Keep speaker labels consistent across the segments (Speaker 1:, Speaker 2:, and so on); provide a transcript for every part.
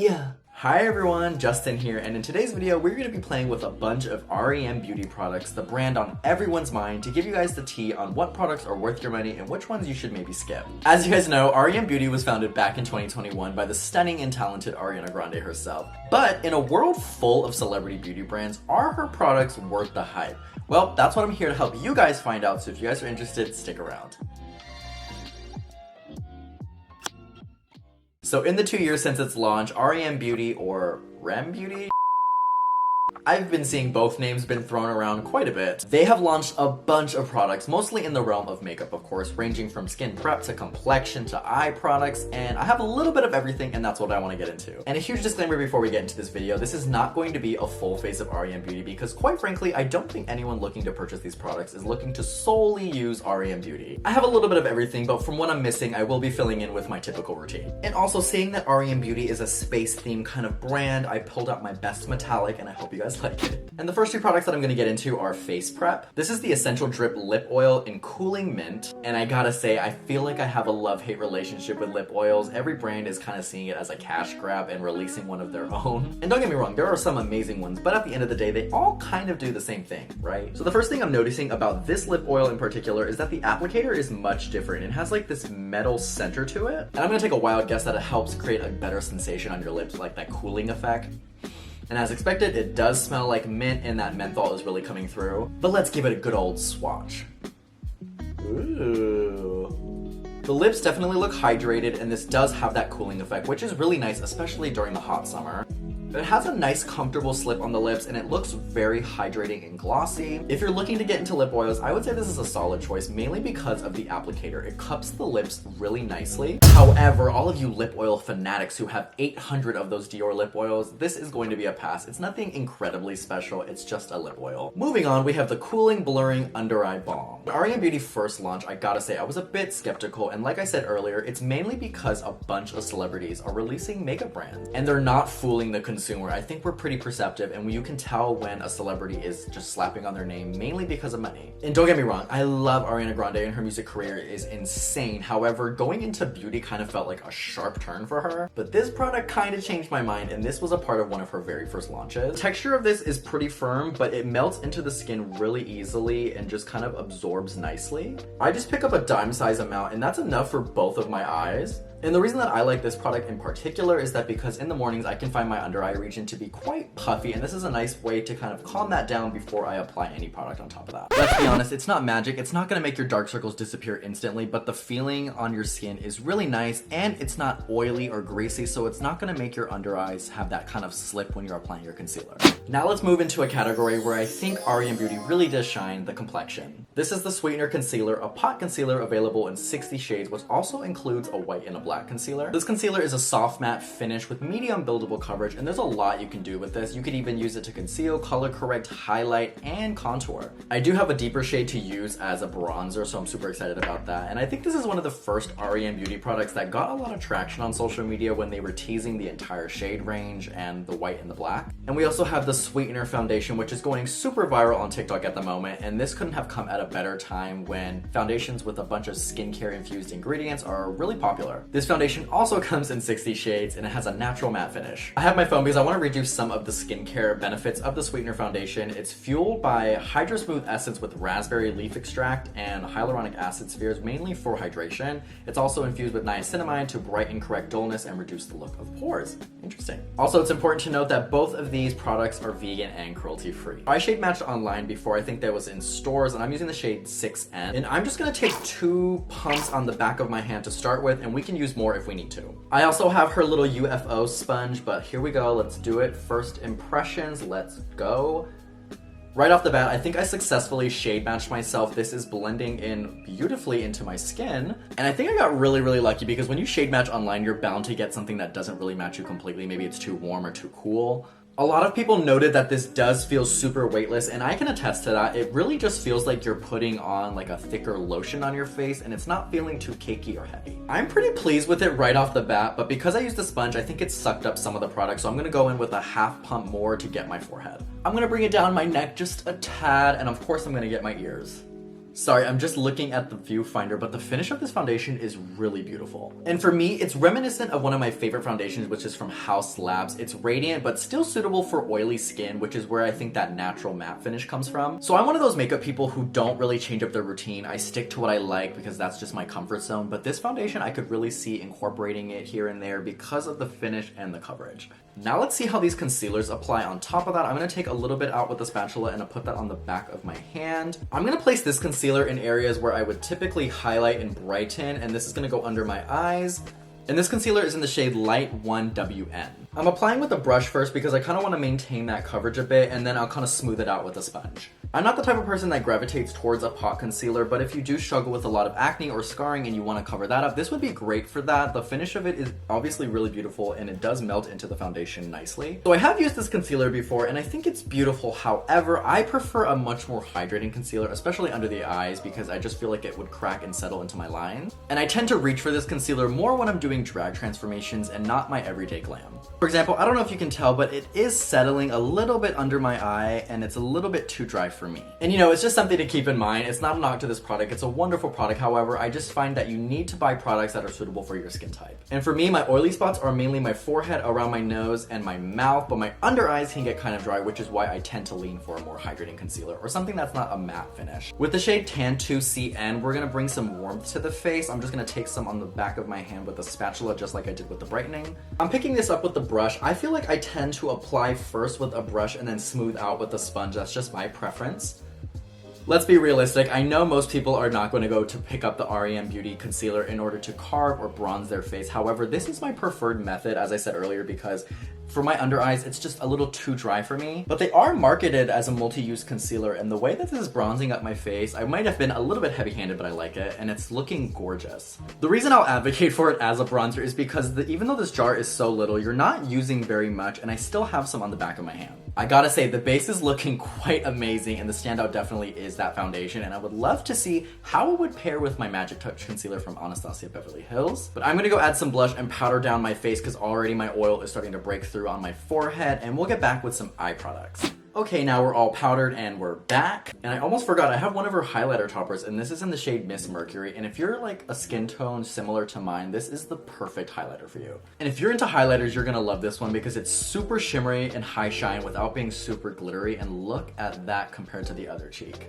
Speaker 1: Heyyyy! Hi everyone, Justyn here, and in today's video we're going to be playing with a bunch of R.E.M Beauty products, the brand on everyone's mind, to give you guys the tea on what products are worth your money and which ones you should maybe skip. As you guys know, R.E.M Beauty was founded back in 2021 by the stunning and talented Ariana Grande herself. But in a world full of celebrity beauty brands, are her products worth the hype? Well, that's what I'm here to help you guys find out, so if you guys are interested, stick around. So in the 2 years since its launch, R.E.M Beauty, or R.E.M Beauty? I've been seeing both names been thrown around quite a bit. They have launched a bunch of products, mostly in the realm of makeup, of course, ranging from skin prep to complexion to eye products, and I have a little bit of everything, and that's what I want to get into. And a huge disclaimer before we get into this video, this is not going to be a full face of R.E.M Beauty because, quite frankly, I don't think anyone looking to purchase these products is looking to solely use R.E.M Beauty. I have a little bit of everything, but from what I'm missing, I will be filling in with my typical routine. And also, seeing that R.E.M Beauty is a space-themed kind of brand, I pulled out my best metallic, and I hope you guys like it. And the first two products that I'm going to get into are Face Prep. This is the Essential Drip Lip Oil in Cooling Mint, and I gotta say, I feel like I have a love-hate relationship with lip oils. Every brand is kind of seeing it as a cash grab and releasing one of their own. And don't get me wrong, there are some amazing ones, but at the end of the day, they all kind of do the same thing, right? So the first thing I'm noticing about this lip oil in particular is that the applicator is much different. It has like this metal center to it, and I'm gonna take a wild guess that it helps create a better sensation on your lips, like that cooling effect. And as expected, it does smell like mint, and that menthol is really coming through. But let's give it a good old swatch. Ooh. The lips definitely look hydrated, and this does have that cooling effect, which is really nice, especially during the hot summer. It has a nice comfortable slip on the lips, and it looks very hydrating and glossy. If you're looking to get into lip oils, I would say this is a solid choice, mainly because of the applicator. It cups the lips really nicely. However, all of you lip oil fanatics who have 800 of those Dior lip oils, this is going to be a pass. It's nothing incredibly special, it's just a lip oil. Moving on, we have the Cooling Blurring Under Eye Balm. When R.E.M Beauty first launched, I gotta say, I was a bit skeptical, and like I said earlier, it's mainly because a bunch of celebrities are releasing makeup brands, and they're not fooling the consumer. I think we're pretty perceptive, and you can tell when a celebrity is just slapping on their name mainly because of money. And don't get me wrong, I love Ariana Grande and her music career is insane. However, going into beauty kind of felt like a sharp turn for her, but this product kind of changed my mind, and this was a part of one of her very first launches. The texture of this is pretty firm, but it melts into the skin really easily and just kind of absorbs nicely. I just pick up a dime size amount, and that's enough for both of my eyes. And the reason that I like this product in particular is that because in the mornings I can find my under eye region to be quite puffy, and this is a nice way to kind of calm that down before I apply any product on top of that. Let's be honest, it's not magic, it's not gonna make your dark circles disappear instantly, but the feeling on your skin is really nice, and it's not oily or greasy, so it's not gonna make your under eyes have that kind of slip when you're applying your concealer. Now let's move into a category where I think R.E.M Beauty really does shine, the Complexion. This is the Sweetener Concealer, a pot concealer available in 60 shades, which also includes a white and a black concealer. This concealer is a soft matte finish with medium buildable coverage, and there's a lot you can do with this. You could even use it to conceal, color correct, highlight, and contour. I do have a deeper shade to use as a bronzer, so I'm super excited about that. And I think this is one of the first R.E.M Beauty products that got a lot of traction on social media when they were teasing the entire shade range and the white and the black. And we also have the Sweetener Foundation, which is going super viral on TikTok at the moment, and this couldn't have come at a better time when foundations with a bunch of skincare infused ingredients are really popular. This foundation also comes in 60 shades, and it has a natural matte finish. I have my phone because I want to read you some of the skincare benefits of the Sweetener Foundation. It's fueled by Hydro Smooth Essence with raspberry leaf extract and hyaluronic acid spheres, mainly for hydration. It's also infused with niacinamide to brighten, correct dullness, and reduce the look of pores. Interesting. Also, it's important to note that both of these products are vegan and cruelty-free. I shade matched online before. I think that was in stores, and I'm using the shade 6N. And I'm just gonna take 2 pumps on the back of my hand to start with, and we can use more if we need to. I also have her little UFO sponge, but here we go, let's do it. First impressions, let's go. Right off the bat, I think I successfully shade matched myself. This is blending in beautifully into my skin. And I think I got really, really lucky because when you shade match online, you're bound to get something that doesn't really match you completely. Maybe it's too warm or too cool. A lot of people noted that this does feel super weightless, and I can attest to that. It really just feels like you're putting on like a thicker lotion on your face, and it's not feeling too cakey or heavy. I'm pretty pleased with it right off the bat, but because I used the sponge, I think it sucked up some of the product, so I'm gonna go in with a half pump more to get my forehead. I'm gonna bring it down my neck just a tad, and of course I'm gonna get my ears. Sorry, I'm just looking at the viewfinder, but the finish of this foundation is really beautiful. And for me, it's reminiscent of one of my favorite foundations, which is from Haus Labs. It's radiant, but still suitable for oily skin, which is where I think that natural matte finish comes from. So I'm one of those makeup people who don't really change up their routine. I stick to what I like because that's just my comfort zone. But this foundation, I could really see incorporating it here and there because of the finish and the coverage. Now let's see how these concealers apply on top of that. I'm going to take a little bit out with the spatula and I'll put that on the back of my hand. I'm going to place this concealer in areas where I would typically highlight and brighten, and this is going to go under my eyes. And this concealer is in the shade Light 1 WN. I'm applying with a brush first because I kind of want to maintain that coverage a bit, and then I'll kind of smooth it out with a sponge. I'm not the type of person that gravitates towards a pot concealer, but if you do struggle with a lot of acne or scarring and you want to cover that up, this would be great for that. The finish of it is obviously really beautiful and it does melt into the foundation nicely. So I have used this concealer before and I think it's beautiful. However, I prefer a much more hydrating concealer, especially under the eyes, because I just feel like it would crack and settle into my lines. And I tend to reach for this concealer more when I'm doing drag transformations and not my everyday glam. For example, I don't know if you can tell, but it is settling a little bit under my eye and it's a little bit too dry for me. And you know, it's just something to keep in mind. It's not a knock to this product. It's a wonderful product. However, I just find that you need to buy products that are suitable for your skin type. And for me, my oily spots are mainly my forehead, around my nose, and my mouth, but my under eyes can get kind of dry, which is why I tend to lean for a more hydrating concealer or something that's not a matte finish. With the shade Tan 2 CN, we're gonna bring some warmth to the face. I'm just gonna take some on the back of my hand with a spatula, just like I did with the brightening. I'm picking this up with the brush. I feel like I tend to apply first with a brush and then smooth out with a sponge. That's just my preference. Let's be realistic. I know most people are not going to go to pick up the R.E.M Beauty concealer in order to carve or bronze their face. However, this is my preferred method, as I said earlier, because for my under eyes, it's just a little too dry for me. But they are marketed as a multi-use concealer, and the way that this is bronzing up my face, I might have been a little bit heavy-handed, but I like it, and it's looking gorgeous. The reason I'll advocate for it as a bronzer is because even though this jar is so little, you're not using very much, and I still have some on the back of my hand. I gotta say, the base is looking quite amazing, and the standout definitely is that foundation, and I would love to see how it would pair with my Magic Touch concealer from Anastasia Beverly Hills. But I'm gonna go add some blush and powder down my face because already my oil is starting to break through on my forehead, and we'll get back with some eye products. Okay, now we're all powdered and we're back. And I almost forgot, I have one of her highlighter toppers, and this is in the shade Miss Mercury. And if you're like a skin tone similar to mine, this is the perfect highlighter for you. And if you're into highlighters, you're gonna love this one because it's super shimmery and high shine without being super glittery. And look at that compared to the other cheek.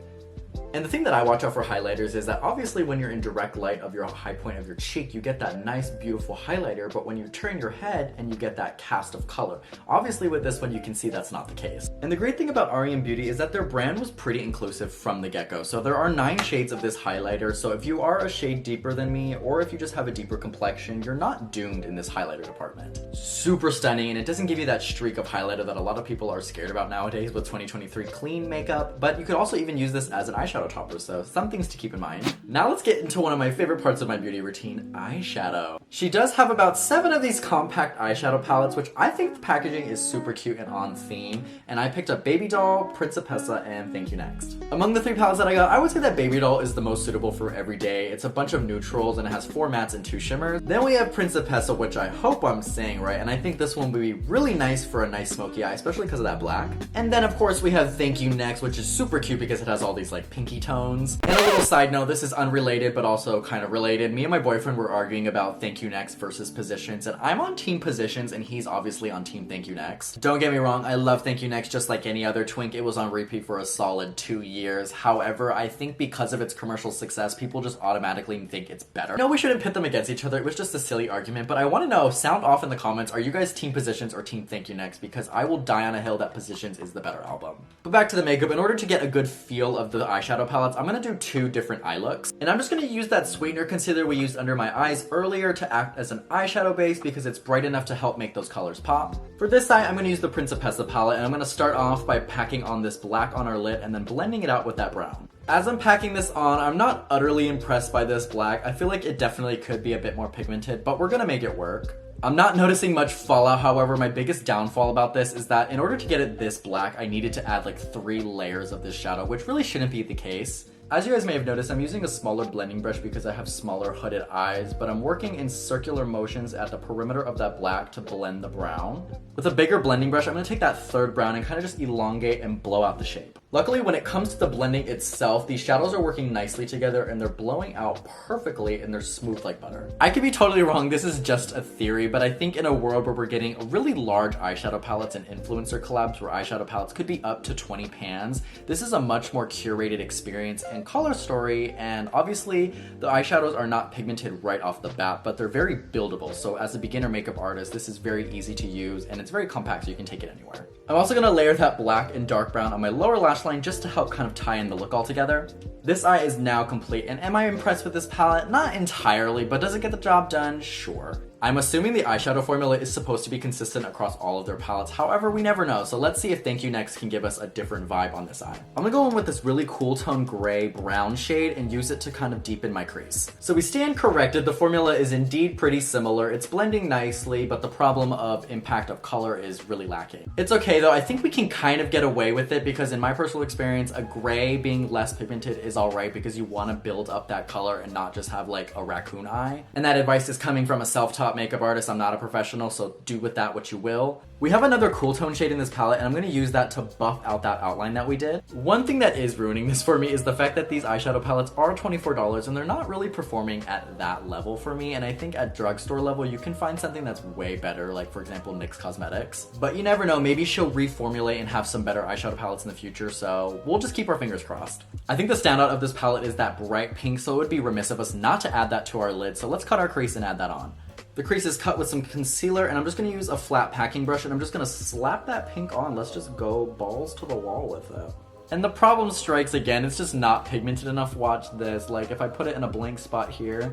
Speaker 1: And the thing that I watch out for highlighters is that obviously when you're in direct light of your high point of your cheek, you get that nice, beautiful highlighter, but when you turn your head and you get that cast of color. Obviously with this one, you can see that's not the case. And the great thing about R.E.M Beauty is that their brand was pretty inclusive from the get-go. So there are 9 shades of this highlighter. So if you are a shade deeper than me, or if you just have a deeper complexion, you're not doomed in this highlighter department. Super stunning, and it doesn't give you that streak of highlighter that a lot of people are scared about nowadays with 2023 clean makeup, but you could also even use this as an eyeshadow topper, so some things to keep in mind. Now let's get into one of my favorite parts of my beauty routine, eyeshadow. She does have about 7 of these compact eyeshadow palettes, which I think the packaging is super cute and on theme, and I picked up Baby Doll, Principessa, and Thank You Next. Among the 3 palettes that I got, I would say that Baby Doll is the most suitable for every day. It's a bunch of neutrals and it has 4 mattes and 2 shimmers. Then we have Principessa, which I hope I'm saying right, and I think this one would be really nice for a nice smoky eye, especially because of that black. And then of course we have Thank You Next, which is super cute because it has all these like pinky tones. And a little side note, this is unrelated but also kind of related. Me and my boyfriend were arguing about Thank You Next versus Positions, and I'm on team Positions and he's obviously on team Thank You Next. Don't get me wrong, I love Thank You Next just like any other twink. It was on repeat for a solid 2 years. However, I think because of its commercial success, people just automatically think it's better. No, we shouldn't pit them against each other. It was just a silly argument, but I want to know, sound off in the comments, are you guys team Positions or team Thank You Next? Because I will die on a hill that Positions is the better album. But back to the makeup. In order to get a good feel of the eyeshadow palettes, I'm gonna do 2 different eye looks. And I'm just gonna use that sweetener concealer we used under my eyes earlier to act as an eyeshadow base because it's bright enough to help make those colors pop. For this side, I'm gonna use the Principessa palette, and I'm gonna start off by packing on this black on our lid and then blending it out with that brown. As I'm packing this on, I'm not utterly impressed by this black. I feel like it definitely could be a bit more pigmented, but we're gonna make it work. I'm not noticing much fallout, however. My biggest downfall about this is that in order to get it this black, I needed to add like 3 layers of this shadow, which really shouldn't be the case. As you guys may have noticed, I'm using a smaller blending brush because I have smaller hooded eyes, but I'm working in circular motions at the perimeter of that black to blend the brown. With a bigger blending brush, I'm going to take that 3rd brown and kind of just elongate and blow out the shape. Luckily, when it comes to the blending itself, these shadows are working nicely together and they're blowing out perfectly and they're smooth like butter. I could be totally wrong, this is just a theory, but I think in a world where we're getting really large eyeshadow palettes and influencer collabs where eyeshadow palettes could be up to 20 pans, this is a much more curated experience and color story, and obviously the eyeshadows are not pigmented right off the bat, but they're very buildable. So as a beginner makeup artist, this is very easy to use and it's very compact so you can take it anywhere. I'm also gonna layer that black and dark brown on my lower lash line just to help kind of tie in the look all together. This eye is now complete, and am I impressed with this palette? Not entirely, but does it get the job done? Sure. I'm assuming the eyeshadow formula is supposed to be consistent across all of their palettes, however, we never know, so let's see if Thank You Next can give us a different vibe on this eye. I'm gonna go in with this really cool tone gray brown shade and use it to kind of deepen my crease. So we stand corrected, the formula is indeed pretty similar, it's blending nicely, but the problem of impact of color is really lacking. It's okay though, I think we can kind of get away with it because in my personal experience, a gray being less pigmented is alright because you want to build up that color and not just have like a raccoon eye. And that advice is coming from a self-taught makeup artist. I'm not a professional, so do with that what you will. We have another cool tone shade in this palette and I'm going to use that to buff out that outline that we did. One thing that is ruining this for me is the fact that these eyeshadow palettes are $24 and they're not really performing at that level for me, and I think at drugstore level you can find something that's way better, like for example NYX Cosmetics. But you never know, maybe she'll reformulate and have some better eyeshadow palettes in the future, so we'll just keep our fingers crossed. I think the standout of this palette is that bright pink, so it would be remiss of us not to add that to our lid, so let's cut our crease and add that on. The crease is cut with some concealer, and I'm just going to use a flat packing brush and I'm just going to slap that pink on. Let's just go balls to the wall with it. And the problem strikes again, it's just not pigmented enough. Watch this, like if I put it in a blank spot here,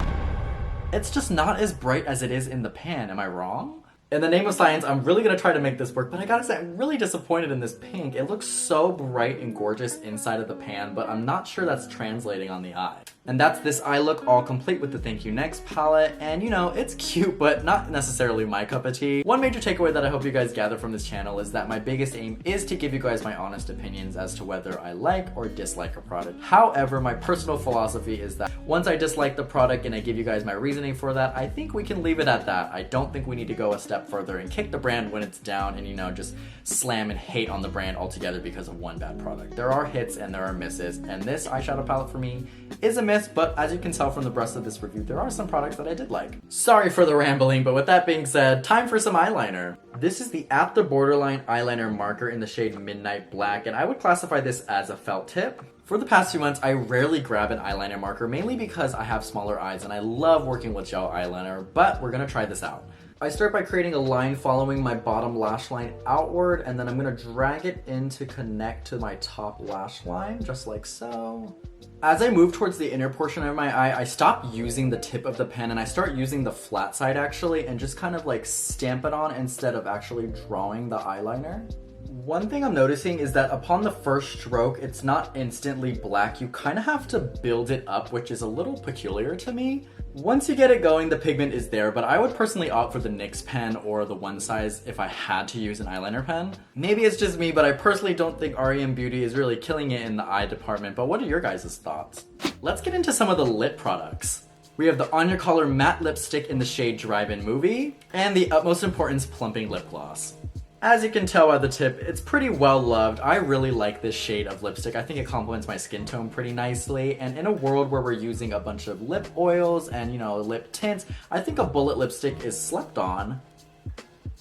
Speaker 1: it's just not as bright as it is in the pan. Am I wrong? In the name of science, I'm really gonna try to make this work, but I gotta say, I'm really disappointed in this pink. It looks so bright and gorgeous inside of the pan, but I'm not sure that's translating on the eye. And that's this eye look, all complete with the Thank You Next palette, and you know, it's cute, but not necessarily my cup of tea. One major takeaway that I hope you guys gather from this channel is that my biggest aim is to give you guys my honest opinions as to whether I like or dislike a product. However, my personal philosophy is that once I dislike the product and I give you guys my reasoning for that, I think we can leave it at that. I don't think we need to go a step further and kick the brand when it's down and, you know, just slam and hate on the brand altogether because of one bad product. There are hits and there are misses, and this eyeshadow palette for me is a miss, but as you can tell from the rest of this review, there are some products that I did like. Sorry for the rambling, but with that being said, time for some eyeliner. This is the At the Borderline eyeliner marker in the shade Midnight Black, and I would classify this as a felt tip. For the past few months, I rarely grab an eyeliner marker, mainly because I have smaller eyes and I love working with gel eyeliner, but we're gonna try this out. I start by creating a line following my bottom lash line outward, and then I'm gonna drag it in to connect to my top lash line, just like so. As I move towards the inner portion of my eye, I stop using the tip of the pen and I start using the flat side actually, and just kind of like stamp it on instead of actually drawing the eyeliner. One thing I'm noticing is that upon the first stroke, it's not instantly black. You kind of have to build it up, which is a little peculiar to me. Once you get it going, the pigment is there, but I would personally opt for the NYX pen or the one size if I had to use an eyeliner pen. Maybe it's just me, but I personally don't think R.E.M Beauty is really killing it in the eye department, but what are your guys' thoughts? Let's get into some of the lip products. We have the On Your Color matte lipstick in the shade Drive-In Movie, and the Utmost Importance plumping lip gloss. As you can tell by the tip, it's pretty well loved. I really like this shade of lipstick. I think it complements my skin tone pretty nicely, and in a world where we're using a bunch of lip oils and, you know, lip tints, I think a bullet lipstick is slept on.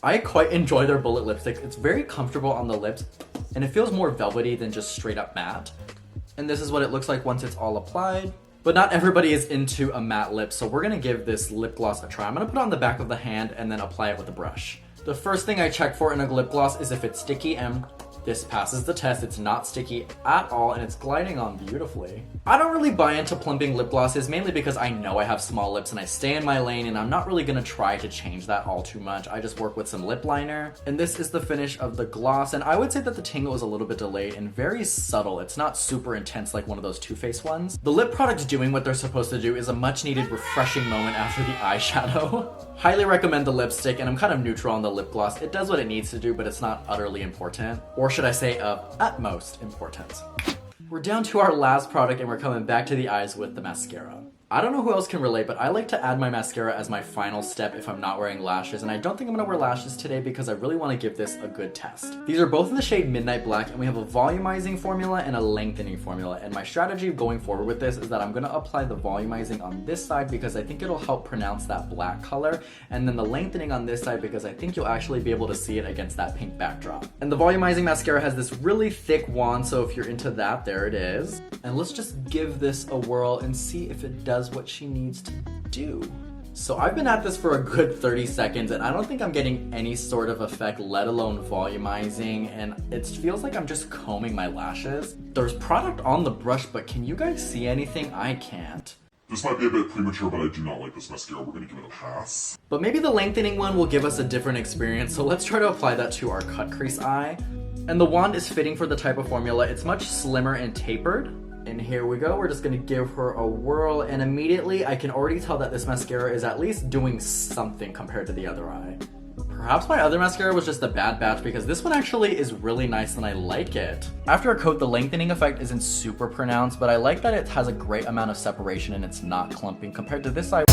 Speaker 1: I quite enjoy their bullet lipstick. It's very comfortable on the lips, and it feels more velvety than just straight up matte. And this is what it looks like once it's all applied. But not everybody is into a matte lip, so we're gonna give this lip gloss a try. I'm gonna put it on the back of the hand and then apply it with a brush. The first thing I check for in a lip gloss is if it's sticky, and this passes the test. It's not sticky at all, and it's gliding on beautifully. I don't really buy into plumping lip glosses, mainly because I know I have small lips and I stay in my lane, and I'm not really gonna try to change that all too much. I just work with some lip liner, and this is the finish of the gloss, and I would say that the tingle is a little bit delayed and very subtle. It's not super intense like one of those Too Faced ones. The lip products doing what they're supposed to do is a much needed refreshing moment after the eyeshadow. Highly recommend the lipstick, and I'm kind of neutral on the lip gloss. It does what it needs to do, but it's not utterly important. Or should I say of utmost importance. We're down to our last product and we're coming back to the eyes with the mascara. I don't know who else can relate, but I like to add my mascara as my final step if I'm not wearing lashes, and I don't think I'm gonna wear lashes today because I really want to give this a good test. These are both in the shade Midnight Black, and we have a volumizing formula and a lengthening formula, and my strategy going forward with this is that I'm gonna apply the volumizing on this side because I think it'll help pronounce that black color, and then the lengthening on this side because I think you'll actually be able to see it against that pink backdrop. And the volumizing mascara has this really thick wand, so if you're into that, there it is. And let's just give this a whirl and see if it does what she needs to do. So I've been at this for a good 30 seconds and I don't think I'm getting any sort of effect, let alone volumizing, and it feels like I'm just combing my lashes. There's product on the brush, but can you guys see anything? I can't.
Speaker 2: This might be a bit premature, but I do not like this mascara. We're gonna give it a pass.
Speaker 1: But maybe the lengthening one will give us a different experience, so let's try to apply that to our cut crease eye. And the wand is fitting for the type of formula. It's much slimmer and tapered. And here we go, we're just gonna give her a whirl, and immediately I can already tell that this mascara is at least doing something compared to the other eye. Perhaps my other mascara was just a bad batch because this one actually is really nice and I like it. After a coat, the lengthening effect isn't super pronounced, but I like that it has a great amount of separation and it's not clumping compared to this eye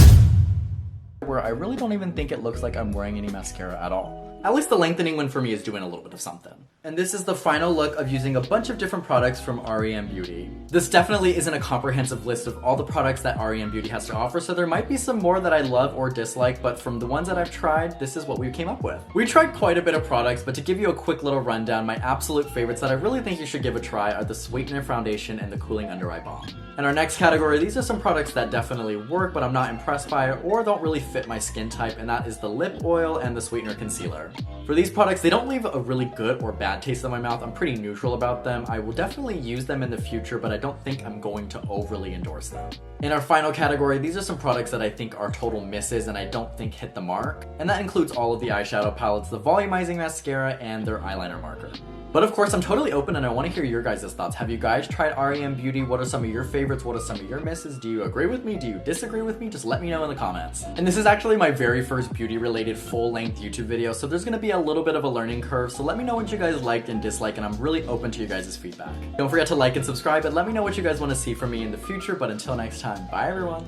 Speaker 1: where I really don't even think it looks like I'm wearing any mascara at all. At least the lengthening one for me is doing a little bit of something. And this is the final look of using a bunch of different products from R.E.M Beauty. This definitely isn't a comprehensive list of all the products that R.E.M Beauty has to offer, so there might be some more that I love or dislike, but from the ones that I've tried, this is what we came up with. We tried quite a bit of products, but to give you a quick little rundown, my absolute favorites that I really think you should give a try are the Sweetener Foundation and the Cooling Under Eye Balm. In our next category, these are some products that definitely work, but I'm not impressed by it or don't really fit my skin type, and that is the Lip Oil and the Sweetener Concealer. For these products, they don't leave a really good or bad taste in my mouth. I'm pretty neutral about them. I will definitely use them in the future, but I don't think I'm going to overly endorse them. In our final category, these are some products that I think are total misses and I don't think hit the mark. And that includes all of the eyeshadow palettes, the volumizing mascara, and their eyeliner marker. But of course, I'm totally open and I want to hear your guys' thoughts. Have you guys tried R.E.M Beauty? What are some of your favorites? What are some of your misses? Do you agree with me? Do you disagree with me? Just let me know in the comments. And this is actually my very first beauty-related full-length YouTube video, so there's going to be a little bit of a learning curve, so let me know what you guys liked and disliked, and I'm really open to your guys' feedback. Don't forget to like and subscribe, and let me know what you guys want to see from me in the future, but until next time, bye everyone!